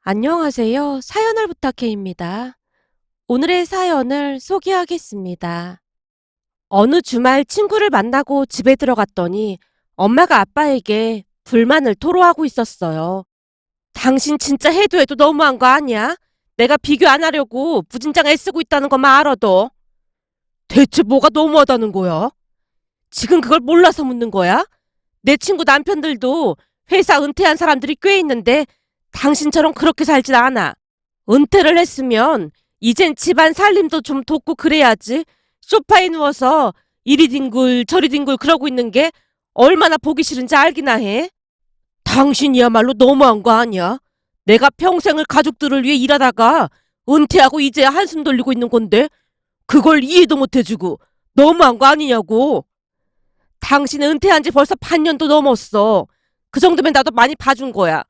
안녕하세요. 사연을 부탁해입니다. 오늘의 사연을 소개하겠습니다. 어느 주말 친구를 만나고 집에 들어갔더니 엄마가 아빠에게 불만을 토로하고 있었어요. 당신 진짜 해도 해도 너무한 거 아니야? 내가 비교 안 하려고 무진장 애쓰고 있다는 것만 알아도. 대체 뭐가 너무하다는 거야? 지금 그걸 몰라서 묻는 거야? 내 친구 남편들도 회사 은퇴한 사람들이 꽤 있는데 당신처럼 그렇게 살진 않아. 은퇴를 했으면 이젠 집안 살림도 좀 돕고 그래야지. 소파에 누워서 이리 뒹굴 저리 뒹굴 그러고 있는 게 얼마나 보기 싫은지 알기나 해. 당신이야말로 너무한 거 아니야? 내가 평생을 가족들을 위해 일하다가 은퇴하고 이제야 한숨 돌리고 있는 건데 그걸 이해도 못 해주고 너무한 거 아니냐고. 당신은 은퇴한 지 벌써 반년도 넘었어. 그 정도면 나도 많이 봐준 거야.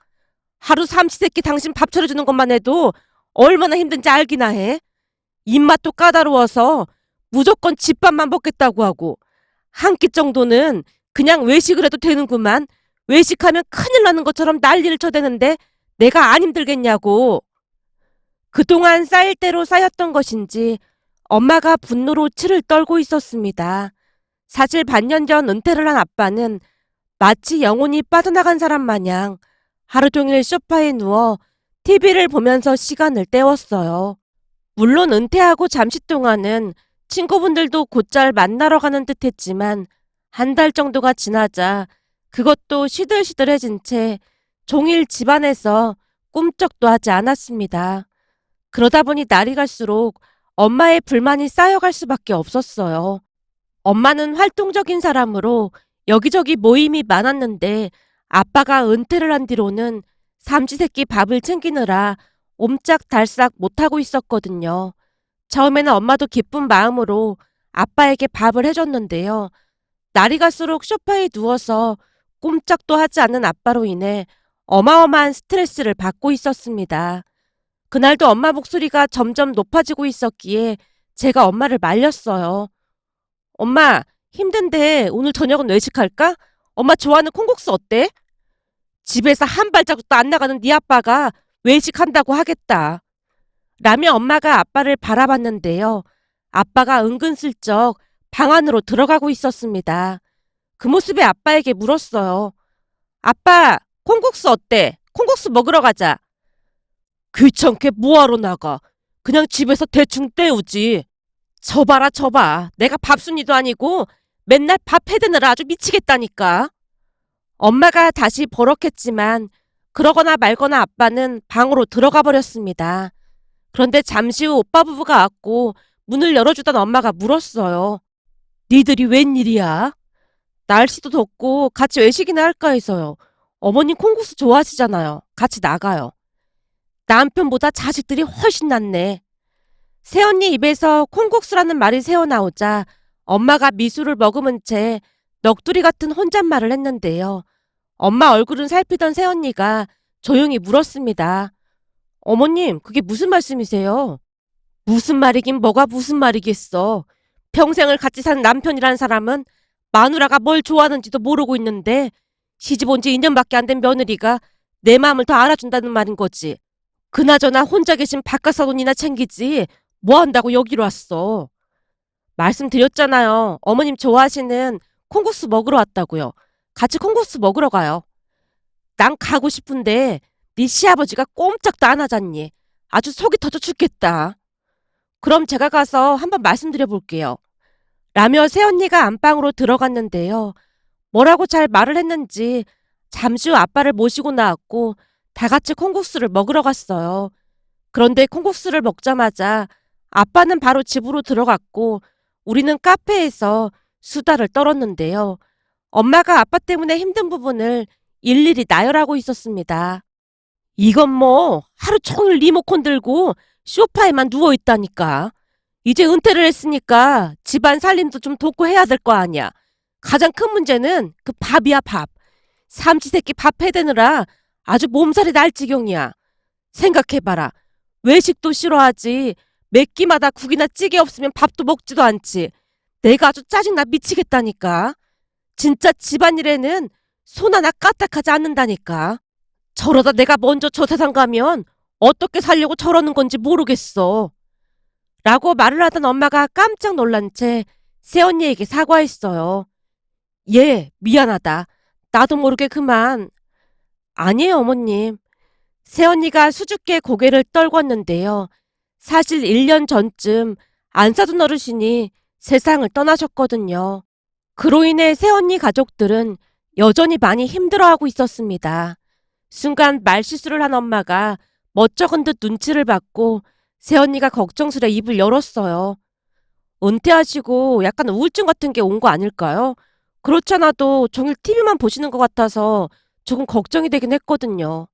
하루 삼시세끼 당신 밥 차려주는 것만 해도 얼마나 힘든지 알기나 해. 입맛도 까다로워서 무조건 집밥만 먹겠다고 하고 한 끼 정도는 그냥 외식을 해도 되는구만. 외식하면 큰일 나는 것처럼 난리를 쳐대는데 내가 안 힘들겠냐고. 그동안 쌓일 대로 쌓였던 것인지 엄마가 분노로 치를 떨고 있었습니다. 사실 반년 전 은퇴를 한 아빠는 마치 영혼이 빠져나간 사람 마냥 하루 종일 소파에 누워 TV를 보면서 시간을 때웠어요. 물론 은퇴하고 잠시 동안은 친구분들도 곧잘 만나러 가는 듯 했지만 한 달 정도가 지나자 그것도 시들시들해진 채 종일 집안에서 꿈쩍도 하지 않았습니다. 그러다 보니 날이 갈수록 엄마의 불만이 쌓여갈 수밖에 없었어요. 엄마는 활동적인 사람으로 여기저기 모임이 많았는데 아빠가 은퇴를 한 뒤로는 삼시세끼 밥을 챙기느라 옴짝달싹 못하고 있었거든요. 처음에는 엄마도 기쁜 마음으로 아빠에게 밥을 해줬는데요. 날이 갈수록 소파에 누워서 꼼짝도 하지 않는 아빠로 인해 어마어마한 스트레스를 받고 있었습니다. 그날도 엄마 목소리가 점점 높아지고 있었기에 제가 엄마를 말렸어요. 엄마, 힘든데 오늘 저녁은 외식할까? 엄마 좋아하는 콩국수 어때? 집에서 한 발자국도 안 나가는 네 아빠가 외식한다고 하겠다. 라며 엄마가 아빠를 바라봤는데요. 아빠가 은근슬쩍 방 안으로 들어가고 있었습니다. 그 모습에 아빠에게 물었어요. 아빠, 콩국수 어때? 콩국수 먹으러 가자. 귀찮게 뭐하러 나가? 그냥 집에서 대충 때우지. 저봐라 저봐. 내가 밥순이도 아니고 맨날 밥 해드느라 아주 미치겠다니까. 엄마가 다시 버럭했지만 그러거나 말거나 아빠는 방으로 들어가 버렸습니다. 그런데 잠시 후 오빠 부부가 왔고 문을 열어주던 엄마가 물었어요. 니들이 웬일이야? 날씨도 덥고 같이 외식이나 할까 해서요. 어머님 콩국수 좋아하시잖아요. 같이 나가요. 남편보다 자식들이 훨씬 낫네. 새언니 입에서 콩국수라는 말이 새어나오자 엄마가 미술을 머금은 채 넋두리 같은 혼잣말을 했는데요. 엄마 얼굴은 살피던 새언니가 조용히 물었습니다. 어머님, 그게 무슨 말씀이세요? 무슨 말이긴 뭐가 무슨 말이겠어. 평생을 같이 산 남편이란 사람은 마누라가 뭘 좋아하는지도 모르고 있는데 시집 온 지 2년밖에 안 된 며느리가 내 마음을 더 알아준다는 말인 거지. 그나저나 혼자 계신 바깥사돈이나 챙기지 뭐 한다고 여기로 왔어. 말씀드렸잖아요. 어머님 좋아하시는 콩국수 먹으러 왔다고요. 같이 콩국수 먹으러 가요. 난 가고 싶은데 네 시아버지가 꼼짝도 안 하잖니. 아주 속이 터져 죽겠다. 그럼 제가 가서 한번 말씀드려 볼게요. 라며 새언니가 안방으로 들어갔는데요. 뭐라고 잘 말을 했는지 잠시 후 아빠를 모시고 나왔고 다 같이 콩국수를 먹으러 갔어요. 그런데 콩국수를 먹자마자 아빠는 바로 집으로 들어갔고 우리는 카페에서 수다를 떨었는데요. 엄마가 아빠 때문에 힘든 부분을 일일이 나열하고 있었습니다. 이건 뭐 하루 종일 리모컨 들고 소파에만 누워있다니까. 이제 은퇴를 했으니까 집안 살림도 좀 돕고 해야 될 거 아니야. 가장 큰 문제는 그 밥이야 밥. 삼시세끼 밥 해대느라 아주 몸살이 날 지경이야. 생각해봐라. 외식도 싫어하지. 몇 끼마다 국이나 찌개 없으면 밥도 먹지도 않지. 내가 아주 짜증나 미치겠다니까. 진짜 집안일에는 손 하나 까딱하지 않는다니까. 저러다 내가 먼저 저 세상 가면 어떻게 살려고 저러는 건지 모르겠어. 라고 말을 하던 엄마가 깜짝 놀란 채 새언니에게 사과했어요. 예, 미안하다. 나도 모르게 그만. 아니에요, 어머님. 새언니가 수줍게 고개를 떨궜는데요. 사실 1년 전쯤 안사돈 어르신이 세상을 떠나셨거든요. 그로 인해 새언니 가족들은 여전히 많이 힘들어하고 있었습니다. 순간 말실수를 한 엄마가 멋쩍은 듯 눈치를 받고 새언니가 걱정스레 입을 열었어요. 은퇴하시고 약간 우울증 같은 게 온 거 아닐까요? 그렇잖아도 종일 TV만 보시는 것 같아서 조금 걱정이 되긴 했거든요.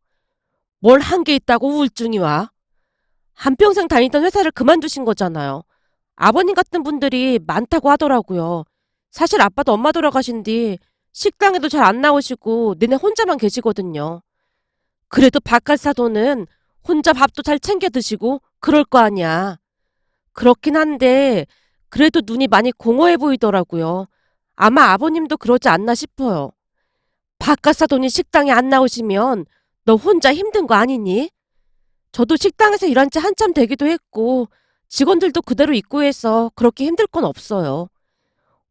뭘 한 게 있다고 우울증이 와? 한평생 다니던 회사를 그만두신 거잖아요. 아버님 같은 분들이 많다고 하더라고요. 사실 아빠도 엄마 돌아가신 뒤 식당에도 잘 안 나오시고 니네 혼자만 계시거든요. 그래도 바깥 사돈은 혼자 밥도 잘 챙겨 드시고 그럴 거 아니야. 그렇긴 한데 그래도 눈이 많이 공허해 보이더라고요. 아마 아버님도 그러지 않나 싶어요. 바깥 사돈이 식당에 안 나오시면 너 혼자 힘든 거 아니니? 저도 식당에서 일한 지 한참 되기도 했고 직원들도 그대로 있고 해서 그렇게 힘들 건 없어요.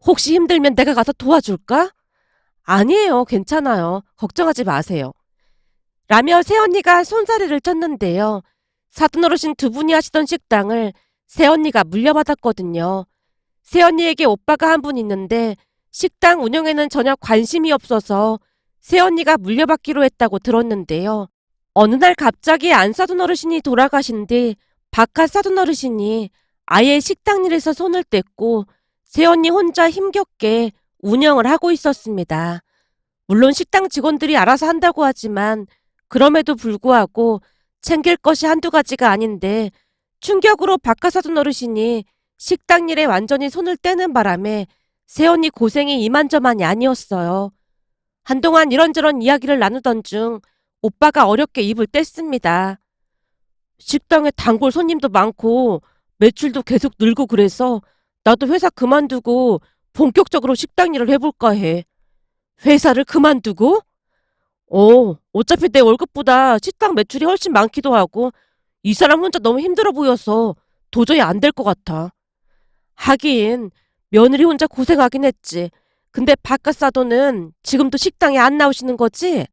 혹시 힘들면 내가 가서 도와줄까? 아니에요. 괜찮아요. 걱정하지 마세요. 라며 새언니가 손사래를 쳤는데요. 사돈 어르신 두 분이 하시던 식당을 새언니가 물려받았거든요. 새언니에게 오빠가 한 분 있는데 식당 운영에는 전혀 관심이 없어서 새언니가 물려받기로 했다고 들었는데요. 어느 날 갑자기 안사돈 어르신이 돌아가신 뒤 박하사돈 어르신이 아예 식당 일에서 손을 뗐고 새언니 혼자 힘겹게 운영을 하고 있었습니다. 물론 식당 직원들이 알아서 한다고 하지만 그럼에도 불구하고 챙길 것이 한두 가지가 아닌데 충격으로 박하사돈 어르신이 식당 일에 완전히 손을 떼는 바람에 새언니 고생이 이만저만이 아니었어요. 한동안 이런저런 이야기를 나누던 중 오빠가 어렵게 입을 뗐습니다. 식당에 단골 손님도 많고 매출도 계속 늘고 그래서 나도 회사 그만두고 본격적으로 식당 일을 해볼까 해. 회사를 그만두고? 어차피 내 월급보다 식당 매출이 훨씬 많기도 하고 이 사람 혼자 너무 힘들어 보여서 도저히 안 될 것 같아. 하긴 며느리 혼자 고생하긴 했지. 근데 바깥 사돈은 지금도 식당에 안 나오시는 거지?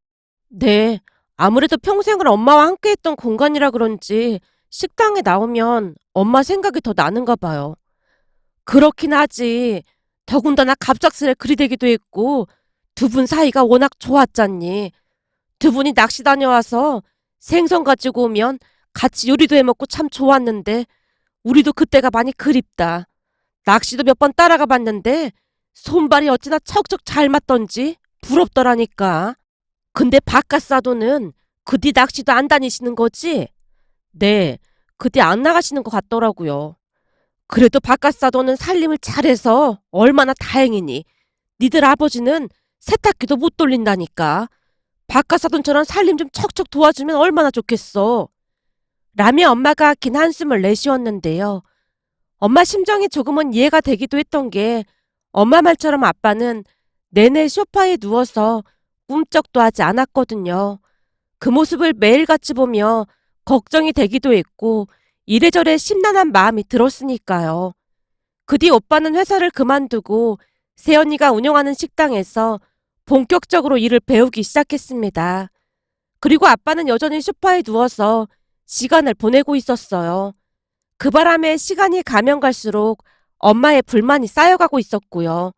네. 아무래도 평생을 엄마와 함께 했던 공간이라 그런지 식당에 나오면 엄마 생각이 더 나는가 봐요. 그렇긴 하지. 더군다나 갑작스레 그리 되기도 했고 두 분 사이가 워낙 좋았잖니. 두 분이 낚시 다녀와서 생선 가지고 오면 같이 요리도 해먹고 참 좋았는데 우리도 그때가 많이 그립다. 낚시도 몇 번 따라가 봤는데 손발이 어찌나 척척 잘 맞던지 부럽더라니까. 근데 바깥 사도는 그 뒤 낚시도 안 다니시는 거지? 네, 그 뒤 안 나가시는 것 같더라고요. 그래도 바깥 사도는 살림을 잘해서 얼마나 다행이니. 니들 아버지는 세탁기도 못 돌린다니까. 바깥 사돈처럼 살림 좀 척척 도와주면 얼마나 좋겠어. 라며 엄마가 긴 한숨을 내쉬었는데요. 엄마 심정이 조금은 이해가 되기도 했던 게 엄마 말처럼 아빠는 내내 소파에 누워서 꿈쩍도 하지 않았거든요. 그 모습을 매일같이 보며 걱정이 되기도 했고 이래저래 심란한 마음이 들었으니까요. 그 뒤 오빠는 회사를 그만두고 새언니가 운영하는 식당에서 본격적으로 일을 배우기 시작했습니다. 그리고 아빠는 여전히 소파에 누워서 시간을 보내고 있었어요. 그 바람에 시간이 가면 갈수록 엄마의 불만이 쌓여가고 있었고요.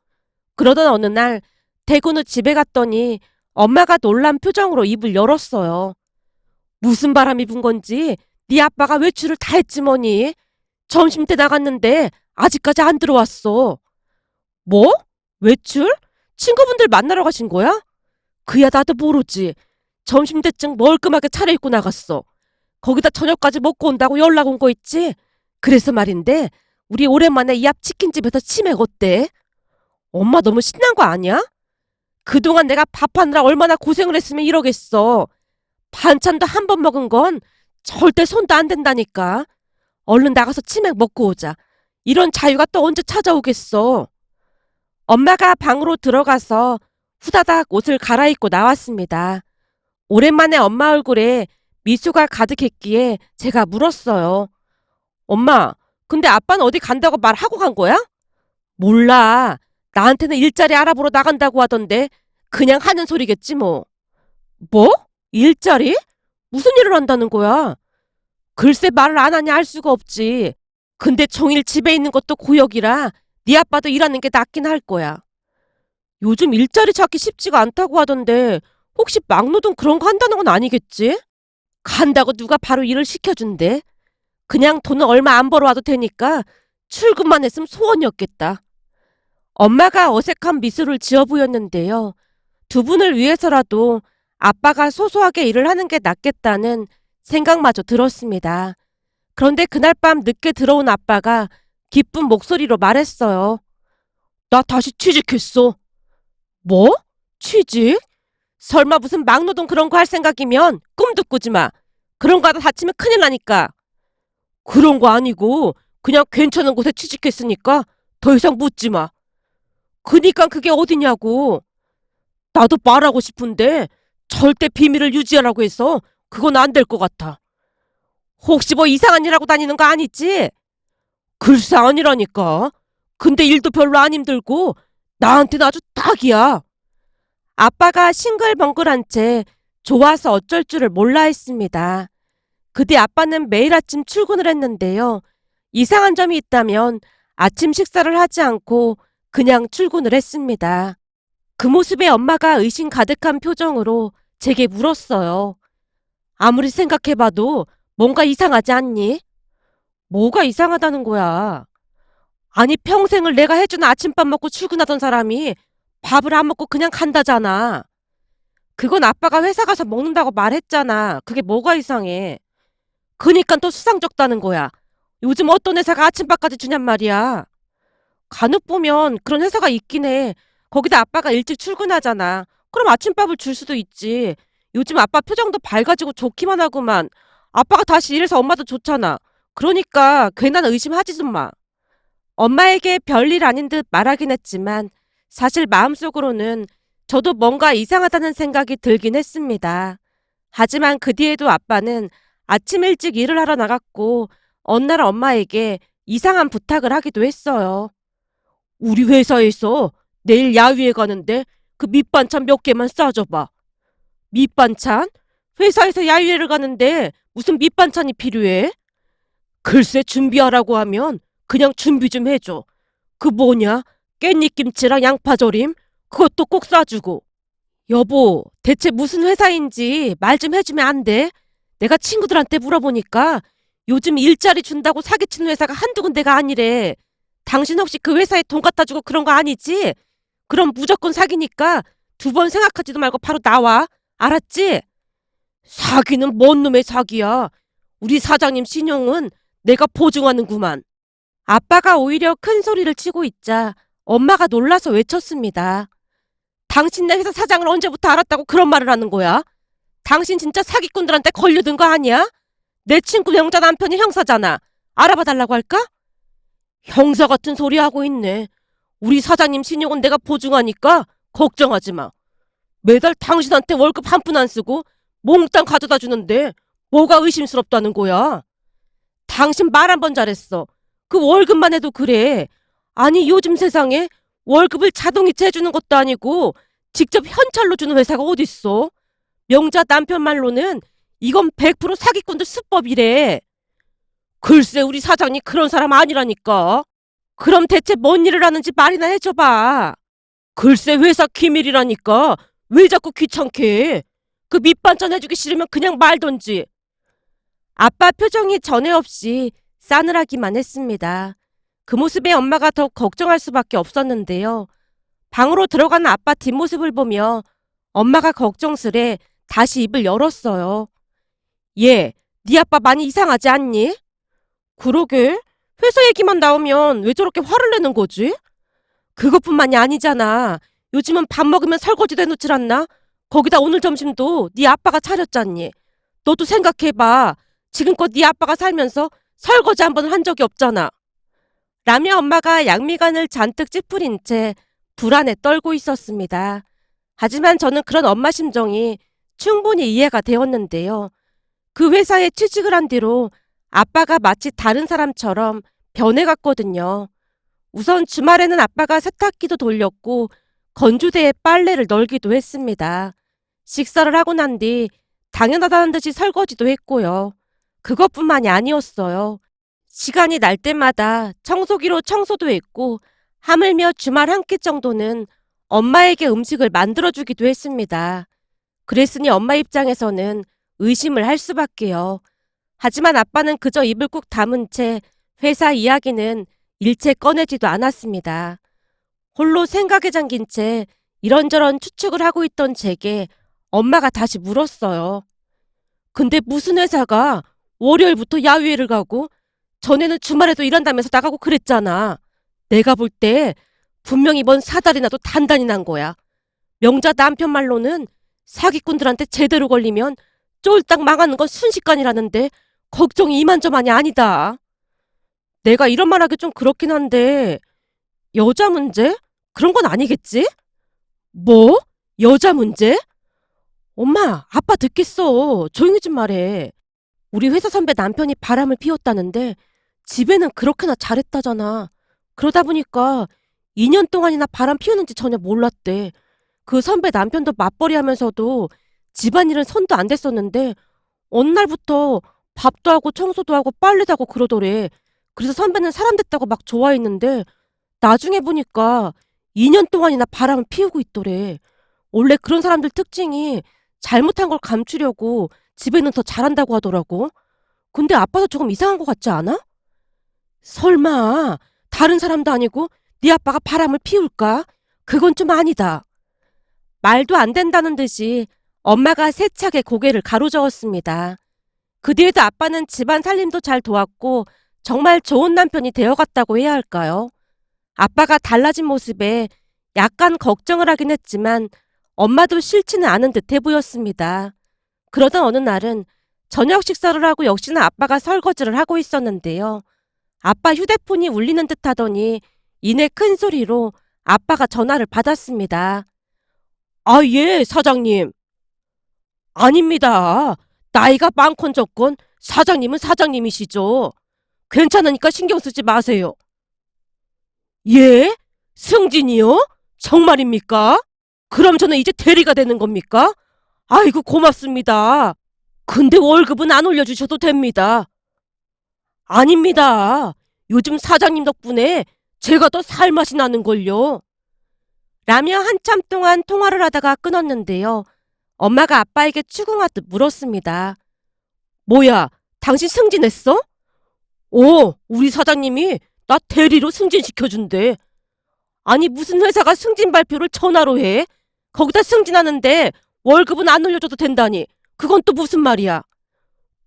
그러던 어느 날 퇴근 후 집에 갔더니 엄마가 놀란 표정으로 입을 열었어요. 무슨 바람이 분 건지 네 아빠가 외출을 다 했지 뭐니. 점심때 나갔는데 아직까지 안 들어왔어. 뭐? 외출? 친구분들 만나러 가신 거야? 그야 나도 모르지. 점심때쯤 멀끔하게 차려입고 나갔어. 거기다 저녁까지 먹고 온다고 연락 온 거 있지? 그래서 말인데 우리 오랜만에 이 앞 치킨집에서 치맥 어때? 엄마 너무 신난 거 아니야? 그동안 내가 밥하느라 얼마나 고생을 했으면 이러겠어. 반찬도 한 번 먹은 건 절대 손도 안 댄다니까. 얼른 나가서 치맥 먹고 오자. 이런 자유가 또 언제 찾아오겠어. 엄마가 방으로 들어가서 후다닥 옷을 갈아입고 나왔습니다. 오랜만에 엄마 얼굴에 미소가 가득했기에 제가 물었어요. 엄마, 근데 아빠는 어디 간다고 말하고 간 거야? 몰라. 나한테는 일자리 알아보러 나간다고 하던데 그냥 하는 소리겠지 뭐. 뭐? 일자리? 무슨 일을 한다는 거야? 글쎄 말을 안 하냐 알 수가 없지. 근데 종일 집에 있는 것도 고역이라 네 아빠도 일하는 게 낫긴 할 거야. 요즘 일자리 찾기 쉽지가 않다고 하던데 혹시 막노동 그런 거 한다는 건 아니겠지? 간다고 누가 바로 일을 시켜준대. 그냥 돈은 얼마 안 벌어와도 되니까 출근만 했으면 소원이었겠다. 엄마가 어색한 미소를 지어 보였는데요. 두 분을 위해서라도 아빠가 소소하게 일을 하는 게 낫겠다는 생각마저 들었습니다. 그런데 그날 밤 늦게 들어온 아빠가 기쁜 목소리로 말했어요. 나 다시 취직했어. 뭐? 취직? 설마 무슨 막노동 그런 거 할 생각이면 꿈도 꾸지 마. 그런 거 하다 다치면 큰일 나니까. 그런 거 아니고 그냥 괜찮은 곳에 취직했으니까 더 이상 묻지 마. 그니까 그게 어디냐고. 나도 말하고 싶은데 절대 비밀을 유지하라고 해서 그건 안 될 것 같아. 혹시 뭐 이상한 일 하고 다니는 거 아니지? 글쎄 아니라니까. 근데 일도 별로 안 힘들고 나한테는 아주 딱이야. 아빠가 싱글벙글한 채 좋아서 어쩔 줄을 몰라 했습니다. 그 뒤 아빠는 매일 아침 출근을 했는데요. 이상한 점이 있다면 아침 식사를 하지 않고 그냥 출근을 했습니다. 그 모습에 엄마가 의심 가득한 표정으로 제게 물었어요. 아무리 생각해봐도 뭔가 이상하지 않니? 뭐가 이상하다는 거야? 아니 평생을 내가 해주는 아침밥 먹고 출근하던 사람이 밥을 안 먹고 그냥 간다잖아. 그건 아빠가 회사 가서 먹는다고 말했잖아. 그게 뭐가 이상해? 그니까 또 수상쩍다는 거야. 요즘 어떤 회사가 아침밥까지 주냔 말이야. 간혹 보면 그런 회사가 있긴 해. 거기다 아빠가 일찍 출근하잖아. 그럼 아침밥을 줄 수도 있지. 요즘 아빠 표정도 밝아지고 좋기만 하구만. 아빠가 다시 일해서 엄마도 좋잖아. 그러니까 괜한 의심하지 좀 마. 엄마에게 별일 아닌 듯 말하긴 했지만 사실 마음속으로는 저도 뭔가 이상하다는 생각이 들긴 했습니다. 하지만 그 뒤에도 아빠는 아침 일찍 일을 하러 나갔고 어느 날 엄마에게 이상한 부탁을 하기도 했어요. 우리 회사에서 내일 야유회 가는데 그 밑반찬 몇 개만 싸줘봐. 밑반찬? 회사에서 야유회를 가는데 무슨 밑반찬이 필요해? 글쎄 준비하라고 하면 그냥 준비 좀 해줘. 그 뭐냐? 깻잎김치랑 양파절임? 그것도 꼭 싸주고. 여보, 대체 무슨 회사인지 말 좀 해주면 안 돼? 내가 친구들한테 물어보니까 요즘 일자리 준다고 사기치는 회사가 한두 군데가 아니래. 당신 혹시 그 회사에 돈 갖다 주고 그런 거 아니지? 그럼 무조건 사기니까 두 번 생각하지도 말고 바로 나와. 알았지? 사기는 뭔 놈의 사기야. 우리 사장님 신용은 내가 보증하는구만. 아빠가 오히려 큰 소리를 치고 있자 엄마가 놀라서 외쳤습니다. 당신네 회사 사장을 언제부터 알았다고 그런 말을 하는 거야? 당신 진짜 사기꾼들한테 걸려든 거 아니야? 내 친구 영자 남편이 형사잖아. 알아봐 달라고 할까? 형사 같은 소리 하고 있네. 우리 사장님 신용은 내가 보증하니까 걱정하지 마. 매달 당신한테 월급 한 푼 안 쓰고 몽땅 가져다 주는데 뭐가 의심스럽다는 거야? 당신 말 한 번 잘했어. 그 월급만 해도 그래. 아니 요즘 세상에 월급을 자동이체 해주는 것도 아니고 직접 현찰로 주는 회사가 어딨어? 명자 남편 말로는 이건 100% 사기꾼들 수법이래. 글쎄 우리 사장님 그런 사람 아니라니까. 그럼 대체 뭔 일을 하는지 말이나 해줘봐. 글쎄 회사 기밀이라니까 왜 자꾸 귀찮게 해. 그 밑반찬 해주기 싫으면 그냥 말던지. 아빠 표정이 전에 없이 싸늘하기만 했습니다. 그 모습에 엄마가 더 걱정할 수밖에 없었는데요. 방으로 들어가는 아빠 뒷모습을 보며 엄마가 걱정스레 다시 입을 열었어요. 얘, 네 아빠 많이 이상하지 않니? 그러게. 회사 얘기만 나오면 왜 저렇게 화를 내는 거지? 그것뿐만이 아니잖아. 요즘은 밥 먹으면 설거지도 해놓질 않나? 거기다 오늘 점심도 네 아빠가 차렸잖니. 너도 생각해봐. 지금껏 네 아빠가 살면서 설거지 한 번은 한 적이 없잖아. 라며 엄마가 양미간을 잔뜩 찌푸린 채 불안에 떨고 있었습니다. 하지만 저는 그런 엄마 심정이 충분히 이해가 되었는데요. 그 회사에 취직을 한 뒤로 아빠가 마치 다른 사람처럼 변해갔거든요. 우선 주말에는 아빠가 세탁기도 돌렸고 건조대에 빨래를 널기도 했습니다. 식사를 하고 난 뒤 당연하다는 듯이 설거지도 했고요. 그것뿐만이 아니었어요. 시간이 날 때마다 청소기로 청소도 했고 하물며 주말 한 끼 정도는 엄마에게 음식을 만들어주기도 했습니다. 그랬으니 엄마 입장에서는 의심을 할 수밖에요. 하지만 아빠는 그저 입을 꾹 다문 채 회사 이야기는 일체 꺼내지도 않았습니다. 홀로 생각에 잠긴 채 이런저런 추측을 하고 있던 제게 엄마가 다시 물었어요. 근데 무슨 회사가 월요일부터 야유회를 가고 전에는 주말에도 일한다면서 나가고 그랬잖아. 내가 볼 때 분명히 뭔 사달이 나도 단단히 난 거야. 명자 남편 말로는 사기꾼들한테 제대로 걸리면 쫄딱 망하는 건 순식간이라는데 걱정이 이만저만이 아니다. 내가 이런 말하기 좀 그렇긴 한데 여자 문제? 그런 건 아니겠지? 뭐? 여자 문제? 엄마, 아빠 듣겠어. 조용히 좀 말해. 우리 회사 선배 남편이 바람을 피웠다는데 집에는 그렇게나 잘했다잖아. 그러다 보니까 2년 동안이나 바람 피우는지 전혀 몰랐대. 그 선배 남편도 맞벌이 하면서도 집안일은 손도 안 댔었는데 어느 날부터 밥도 하고 청소도 하고 빨래도 하고 그러더래. 그래서 선배는 사람 됐다고 막 좋아했는데 나중에 보니까 2년 동안이나 바람을 피우고 있더래. 원래 그런 사람들 특징이 잘못한 걸 감추려고 집에는 더 잘한다고 하더라고. 근데 아빠도 조금 이상한 것 같지 않아? 설마 다른 사람도 아니고 네 아빠가 바람을 피울까? 그건 좀 아니다. 말도 안 된다는 듯이 엄마가 세차게 고개를 가로저었습니다. 그 뒤에도 아빠는 집안 살림도 잘 도왔고 정말 좋은 남편이 되어갔다고 해야 할까요? 아빠가 달라진 모습에 약간 걱정을 하긴 했지만 엄마도 싫지는 않은 듯해 보였습니다. 그러던 어느 날은 저녁 식사를 하고 역시나 아빠가 설거지를 하고 있었는데요. 아빠 휴대폰이 울리는 듯 하더니 이내 큰 소리로 아빠가 전화를 받았습니다. 아, 예, 사장님. 아닙니다. 나이가 많건 적건 사장님은 사장님이시죠. 괜찮으니까 신경 쓰지 마세요. 예? 승진이요? 정말입니까? 그럼 저는 이제 대리가 되는 겁니까? 아이고, 고맙습니다. 근데 월급은 안 올려주셔도 됩니다. 아닙니다. 요즘 사장님 덕분에 제가 더 살맛이 나는걸요. 라며 한참 동안 통화를 하다가 끊었는데요. 엄마가 아빠에게 추궁하듯 물었습니다. 뭐야, 당신 승진했어? 우리 사장님이 나 대리로 승진시켜준대. 아니, 무슨 회사가 승진 발표를 전화로 해? 거기다 승진하는데 월급은 안 올려줘도 된다니. 그건 또 무슨 말이야?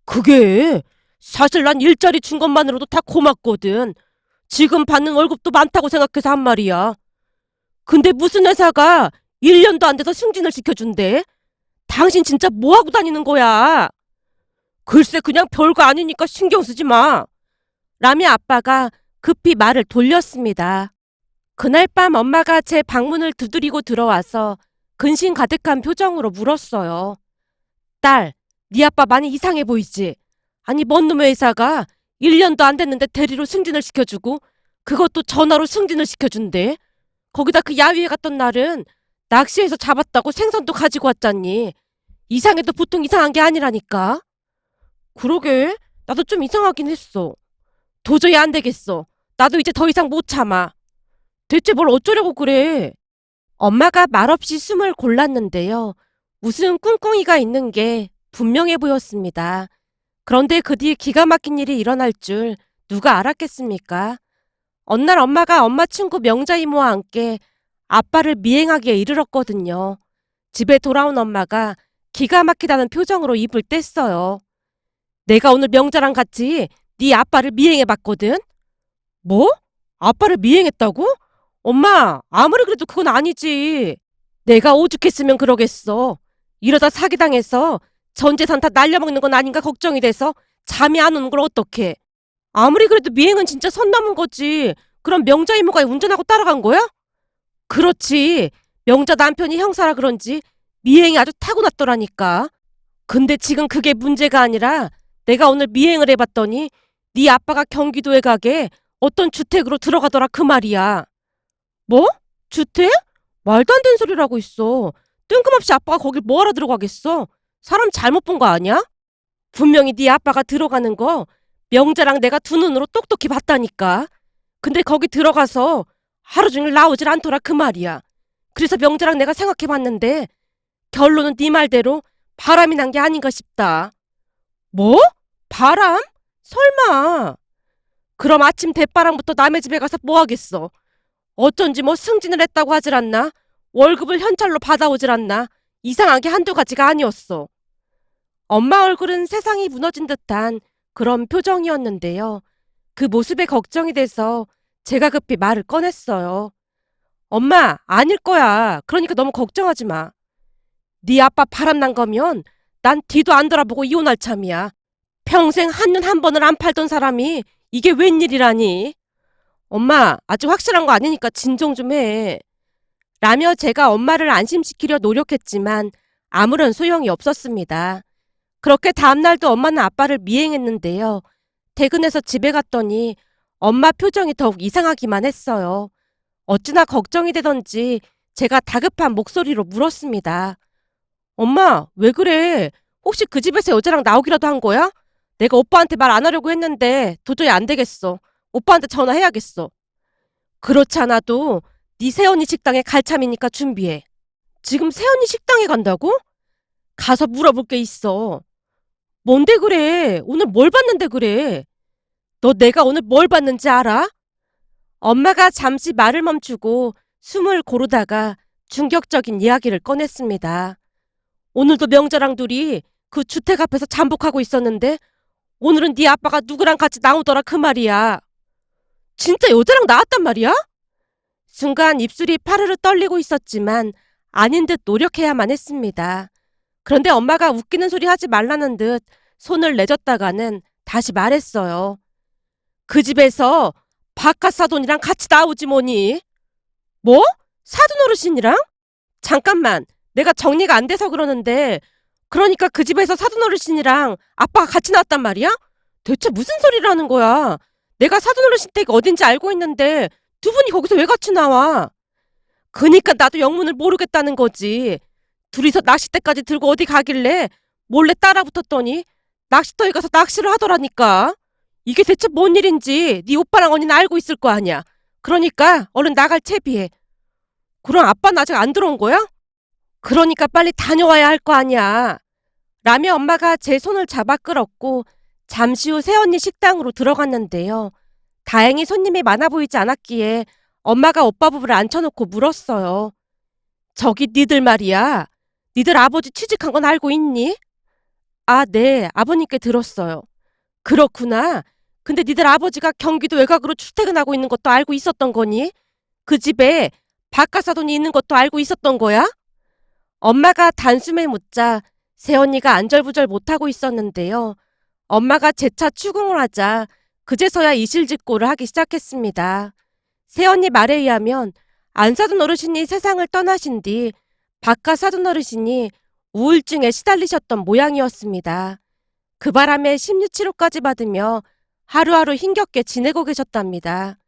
그게 사실 난 일자리 준 것만으로도 다 고맙거든. 지금 받는 월급도 많다고 생각해서 한 말이야. 근데 무슨 회사가 1년도 안 돼서 승진을 시켜준대? 당신 진짜 뭐하고 다니는 거야? 글쎄, 그냥 별거 아니니까 신경 쓰지 마. 라며 아빠가 급히 말을 돌렸습니다. 그날 밤 엄마가 제 방문을 두드리고 들어와서 근심 가득한 표정으로 물었어요. 딸, 네 아빠 많이 이상해 보이지? 아니, 뭔 놈의 회사가 1년도 안 됐는데 대리로 승진을 시켜주고 그것도 전화로 승진을 시켜준대. 거기다 그 야유회 갔던 날은 낚시해서 잡았다고 생선도 가지고 왔잖니. 이상해도 보통 이상한 게 아니라니까. 그러게, 나도 좀 이상하긴 했어. 도저히 안 되겠어. 나도 이제 더 이상 못 참아. 대체 뭘 어쩌려고 그래? 엄마가 말없이 숨을 골랐는데요. 무슨 꿍꿍이가 있는 게 분명해 보였습니다. 그런데 그 뒤에 기가 막힌 일이 일어날 줄 누가 알았겠습니까? 어느 날 엄마가 엄마 친구 명자 이모와 함께 아빠를 미행하기에 이르렀거든요. 집에 돌아온 엄마가 기가 막히다는 표정으로 입을 뗐어요. 내가 오늘 명자랑 같이 네 아빠를 미행해봤거든? 뭐? 아빠를 미행했다고? 엄마, 아무리 그래도 그건 아니지. 내가 오죽했으면 그러겠어. 이러다 사기당해서 전 재산 다 날려먹는 건 아닌가 걱정이 돼서 잠이 안 오는 걸 어떡해. 아무리 그래도 미행은 진짜 선 넘은 거지. 그럼 명자 이모가 운전하고 따라간 거야? 그렇지. 명자 남편이 형사라 그런지 미행이 아주 타고났더라니까. 근데 지금 그게 문제가 아니라 내가 오늘 미행을 해봤더니 네 아빠가 경기도 외곽에 어떤 주택으로 들어가더라 그 말이야. 뭐? 주택? 말도 안 되는 소리라고 있어. 뜬금없이 아빠가 거길 뭐하러 들어가겠어? 사람 잘못 본 거 아니야? 분명히 네 아빠가 들어가는 거 명자랑 내가 두 눈으로 똑똑히 봤다니까. 근데 거기 들어가서 하루 종일 나오질 않더라 그 말이야. 그래서 명자랑 내가 생각해봤는데 결론은 네 말대로 바람이 난 게 아닌가 싶다. 뭐? 바람? 설마. 그럼 아침 대바람부터 남의 집에 가서 뭐 하겠어? 어쩐지 뭐 승진을 했다고 하질 않나? 월급을 현찰로 받아오질 않나? 이상하게 한두 가지가 아니었어. 엄마 얼굴은 세상이 무너진 듯한 그런 표정이었는데요. 그 모습에 걱정이 돼서 제가 급히 말을 꺼냈어요. 엄마, 아닐 거야. 그러니까 너무 걱정하지 마. 네 아빠 바람난 거면 난 뒤도 안 돌아보고 이혼할 참이야. 평생 한눈 한 번을 안 팔던 사람이 이게 웬일이라니. 엄마, 아직 확실한 거 아니니까 진정 좀 해. 라며 제가 엄마를 안심시키려 노력했지만 아무런 소용이 없었습니다. 그렇게 다음날도 엄마는 아빠를 미행했는데요. 퇴근해서 집에 갔더니 엄마 표정이 더욱 이상하기만 했어요. 어찌나 걱정이 되던지 제가 다급한 목소리로 물었습니다. 엄마, 왜 그래? 혹시 그 집에서 여자랑 나오기라도 한 거야? 내가 오빠한테 말 안 하려고 했는데 도저히 안 되겠어. 오빠한테 전화해야겠어. 그렇지 않아도 네 새언니 식당에 갈 참이니까 준비해. 지금 새언니 식당에 간다고? 가서 물어볼 게 있어. 뭔데 그래? 오늘 뭘 봤는데 그래? 너 내가 오늘 뭘 봤는지 알아? 엄마가 잠시 말을 멈추고 숨을 고르다가 충격적인 이야기를 꺼냈습니다. 오늘도 명자랑 둘이 그 주택 앞에서 잠복하고 있었는데 오늘은 네 아빠가 누구랑 같이 나오더라 그 말이야. 진짜 여자랑 나왔단 말이야? 순간 입술이 파르르 떨리고 있었지만 아닌 듯 노력해야만 했습니다. 그런데 엄마가 웃기는 소리 하지 말라는 듯 손을 내줬다가는 다시 말했어요. 그 집에서 바깥 사돈이랑 같이 나오지 뭐니? 뭐? 사돈 어르신이랑? 잠깐만, 내가 정리가 안 돼서 그러는데 그러니까 그 집에서 사돈 어르신이랑 아빠가 같이 나왔단 말이야? 대체 무슨 소리를 하는 거야? 내가 사돈 어르신 댁이 어딘지 알고 있는데 두 분이 거기서 왜 같이 나와? 그니까 나도 영문을 모르겠다는 거지. 둘이서 낚싯대까지 들고 어디 가길래 몰래 따라 붙었더니 낚시터에 가서 낚시를 하더라니까. 이게 대체 뭔 일인지 네 오빠랑 언니는 알고 있을 거 아니야. 그러니까 얼른 나갈 채비해. 그럼 아빠는 아직 안 들어온 거야? 그러니까 빨리 다녀와야 할 거 아니야. 라며 엄마가 제 손을 잡아 끌었고 잠시 후 새언니 식당으로 들어갔는데요. 다행히 손님이 많아 보이지 않았기에 엄마가 오빠 부부를 앉혀놓고 물었어요. 저기 니들 말이야. 니들 아버지 취직한 건 알고 있니? 아, 네. 아버님께 들었어요. 그렇구나. 근데 니들 아버지가 경기도 외곽으로 출퇴근하고 있는 것도 알고 있었던 거니? 그 집에 바깥사돈이 있는 것도 알고 있었던 거야? 엄마가 단숨에 묻자 새언니가 안절부절 못하고 있었는데요. 엄마가 재차 추궁을 하자 그제서야 이실직고를 하기 시작했습니다. 새언니 말에 의하면 안사돈 어르신이 세상을 떠나신 뒤 바깥사돈 어르신이 우울증에 시달리셨던 모양이었습니다. 그 바람에 심리치료까지 받으며 하루하루 힘겹게 지내고 계셨답니다.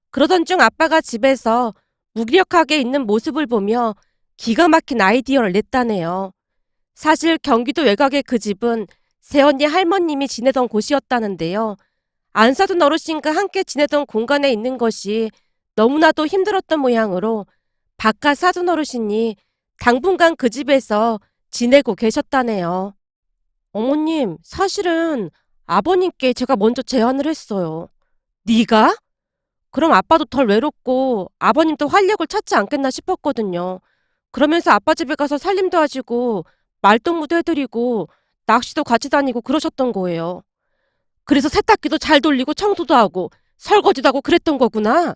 그러던 중 아빠가 집에서 무기력하게 있는 모습을 보며 기가 막힌 아이디어를 냈다네요. 사실 경기도 외곽의 그 집은 새언니 할머님이 지내던 곳이었다는데요. 안사돈 어르신과 함께 지내던 공간에 있는 것이 너무나도 힘들었던 모양으로 바깥 사돈 어르신이 당분간 그 집에서 지내고 계셨다네요. 어머님, 사실은 아버님께 제가 먼저 제안을 했어요. 네가? 그럼 아빠도 덜 외롭고 아버님도 활력을 찾지 않겠나 싶었거든요. 그러면서 아빠 집에 가서 살림도 하시고 말동무도 해드리고 낚시도 같이 다니고 그러셨던 거예요. 그래서 세탁기도 잘 돌리고 청소도 하고 설거지도 하고 그랬던 거구나.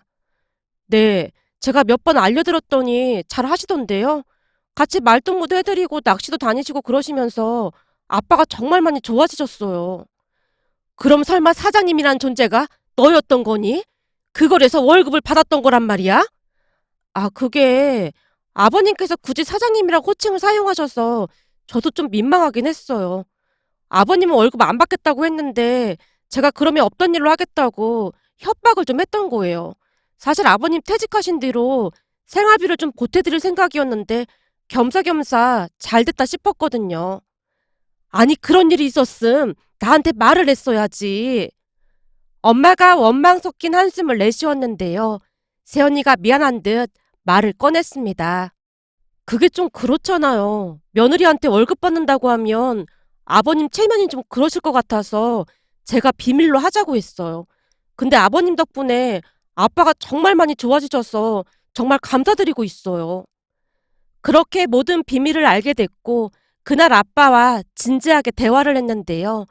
네, 제가 몇 번 알려드렸더니 잘 하시던데요. 같이 말동무도 해드리고 낚시도 다니시고 그러시면서 아빠가 정말 많이 좋아지셨어요. 그럼 설마 사장님이란 존재가 너였던 거니? 그걸해서 월급을 받았던 거란 말이야? 아, 그게 아버님께서 굳이 사장님이라고 호칭을 사용하셔서 저도 좀 민망하긴 했어요. 아버님은 월급 안 받겠다고 했는데 제가 그러면 없던 일로 하겠다고 협박을 좀 했던 거예요. 사실 아버님 퇴직하신 뒤로 생활비를 좀 보태드릴 생각이었는데 겸사겸사 잘 됐다 싶었거든요. 아니, 그런 일이 있었음 나한테 말을 했어야지. 엄마가 원망 섞인 한숨을 내쉬었는데요. 새언니가 미안한 듯 말을 꺼냈습니다. 그게 좀 그렇잖아요. 며느리한테 월급 받는다고 하면 아버님 체면이 좀 그러실 것 같아서 제가 비밀로 하자고 했어요. 근데 아버님 덕분에 아빠가 정말 많이 좋아지셔서 정말 감사드리고 있어요. 그렇게 모든 비밀을 알게 됐고 그날 아빠와 진지하게 대화를 했는데요.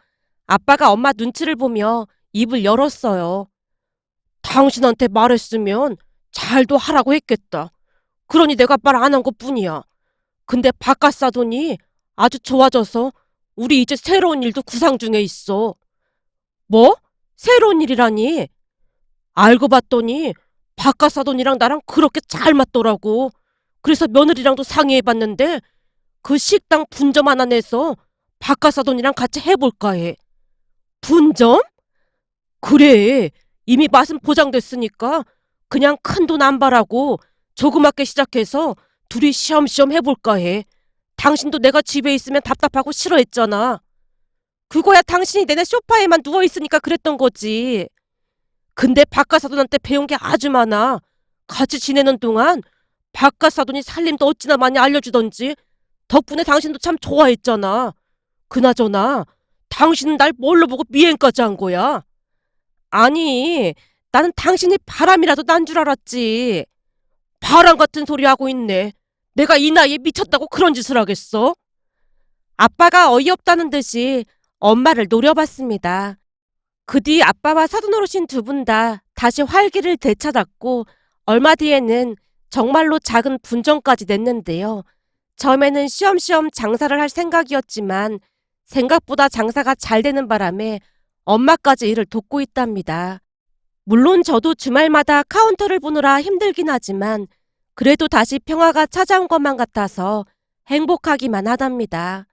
아빠가 엄마 눈치를 보며 입을 열었어요. 당신한테 말했으면 잘도 하라고 했겠다. 그러니 내가 말 안 한 것뿐이야. 근데 바깥 사돈이 아주 좋아져서 우리 이제 새로운 일도 구상 중에 있어. 뭐? 새로운 일이라니? 알고 봤더니 바깥 사돈이랑 나랑 그렇게 잘 맞더라고. 그래서 며느리랑도 상의해봤는데 그 식당 분점 하나 내서 바깥 사돈이랑 같이 해볼까 해. 분점? 그래. 이미 맛은 보장됐으니까 그냥 큰돈 안 바라고 조그맣게 시작해서 둘이 시험시험 해볼까 해. 당신도 내가 집에 있으면 답답하고 싫어했잖아. 그거야 당신이 내내 소파에만 누워있으니까 그랬던 거지. 근데 박가사돈한테 배운 게 아주 많아. 같이 지내는 동안 박가사돈이 살림도 어찌나 많이 알려주던지 덕분에 당신도 참 좋아했잖아. 그나저나 당신은 날 뭘로 보고 미행까지 한 거야? 아니, 나는 당신이 바람이라도 난 줄 알았지. 바람 같은 소리 하고 있네. 내가 이 나이에 미쳤다고 그런 짓을 하겠어? 아빠가 어이없다는 듯이 엄마를 노려봤습니다. 그 뒤 아빠와 사돈어르신 두 분 다 다시 활기를 되찾았고 얼마 뒤에는 정말로 작은 분정까지 냈는데요. 처음에는 쉬엄쉬엄 장사를 할 생각이었지만 생각보다 장사가 잘 되는 바람에 엄마까지 일을 돕고 있답니다. 물론 저도 주말마다 카운터를 보느라 힘들긴 하지만 그래도 다시 평화가 찾아온 것만 같아서 행복하기만 하답니다.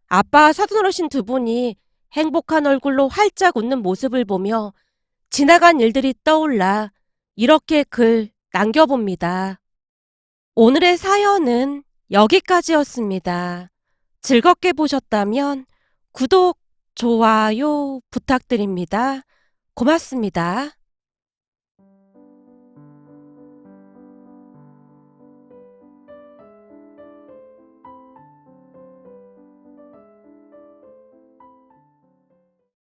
아빠 사돈어르신 두 분이 행복한 얼굴로 활짝 웃는 모습을 보며 지나간 일들이 떠올라 이렇게 글 남겨봅니다. 오늘의 사연은 여기까지였습니다. 즐겁게 보셨다면 구독, 좋아요 부탁드립니다. 고맙습니다.